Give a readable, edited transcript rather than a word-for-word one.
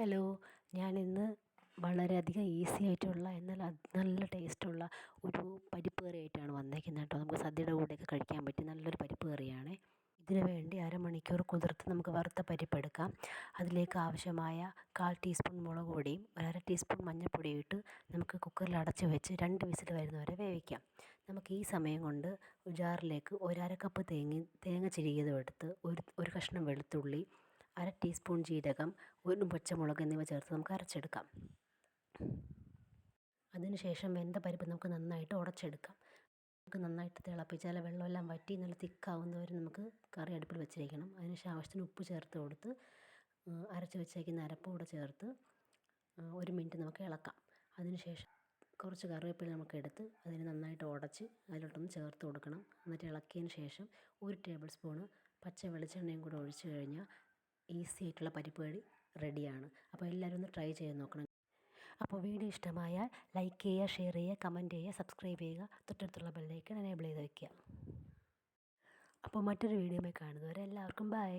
Hello, ഞാനിന്ന് വളരെയധികം easy ആയിട്ടുള്ള എന്നാൽ നല്ല ടേസ്റ്റുള്ള ഒരു പരിപ്പ് കറിയായിട്ടാണ് വന്നേക്കുന്നത് കേട്ടോ. നമുക്ക് സദ്യയുടെ കൂടെയൊക്കെ കഴിക്കാൻ പറ്റിയ നല്ലൊരു പരിപ്പ് കറിയാണേ. ഇതിനു വേണ്ടി അരമണിക്കൂർ കുതിർത്ത് നമുക്ക് വറുത്ത പരിപ്പ് എടുക്കാം. അതിലേക്ക് ആവശ്യമായ 1/4 ടീസ്പൂൺ മുളക് പൊടിയും 1/2 ടീസ്പൂൺ മഞ്ഞൾപ്പൊടിയും ഇട്ട് നമുക്ക് കുക്കറിൽ അടച്ച് വെച്ച് 2 വിസിൽ വരുന്നവരെ വേവിക്കാം. നമുക്ക് ഈ സമയം കൊണ്ട് ജാറിലേക്ക് 1/2 കപ്പ് തേങ്ങ ചിരികിയതും എടുത്ത് ഒരു കഷ്ണം വെളുത്തുള്ളി, 1/2 ടീസ്പൂൺ ജീരകം, 1 പച്ചമുളക് എന്നിവ ചേർത്ത് നമുക്ക് അരച്ചെടുക്കാം. അതിനുശേഷം വെന്ത പരിപ്പ് നമുക്ക് നന്നായിട്ട് ഉടച്ചെടുക്കാം. നമുക്ക് നന്നായിട്ട് തിളപ്പിച്ചാൽ വെള്ളമെല്ലാം വറ്റി നല്ല തിക്കാവുന്നവരെ നമുക്ക് കറി അടുപ്പിൽ വെച്ചിരിക്കണം. അതിനുശേഷം ആവശ്യത്തിന് ഉപ്പ് ചേർത്ത് കൊടുത്ത് അരച്ച് വെച്ചേക്കുന്ന അരപ്പ് കൂടെ ചേർത്ത് 1 മിനിറ്റ് നമുക്ക് ഇളക്കാം. അതിനുശേഷം കുറച്ച് കറിവേപ്പില നമുക്ക് എടുത്ത് അതിന് നന്നായിട്ട് ഉടച്ച് അതിലോട്ടൊന്ന് ചേർത്ത് കൊടുക്കണം. എന്നിട്ട് ഇളക്കിയതിന് ശേഷം 1 ടേബിൾ സ്പൂണ് പച്ച വെളിച്ചെണ്ണയും കൂടെ ഒഴിച്ച് കഴിഞ്ഞാൽ ഈസി ആയിട്ടുള്ള പരിപ്പ് കറി റെഡിയാണ്. അപ്പോൾ എല്ലാവരും ഒന്ന് ട്രൈ ചെയ്ത് നോക്കണം. അപ്പോൾ വീഡിയോ ഇഷ്ടമായാൽ ലൈക്ക് ചെയ്യുക, ഷെയർ ചെയ്യുക, കമൻറ്റ് ചെയ്യുക, സബ്സ്ക്രൈബ് ചെയ്യുക, തൊട്ടടുത്തുള്ള ബെല്ലൈക്കൺ എനേബിൾ ചെയ്ത് വയ്ക്കുക. അപ്പോൾ മറ്റൊരു വീഡിയോയിൽ കാണുന്നവരെ എല്ലാവർക്കും ബൈ.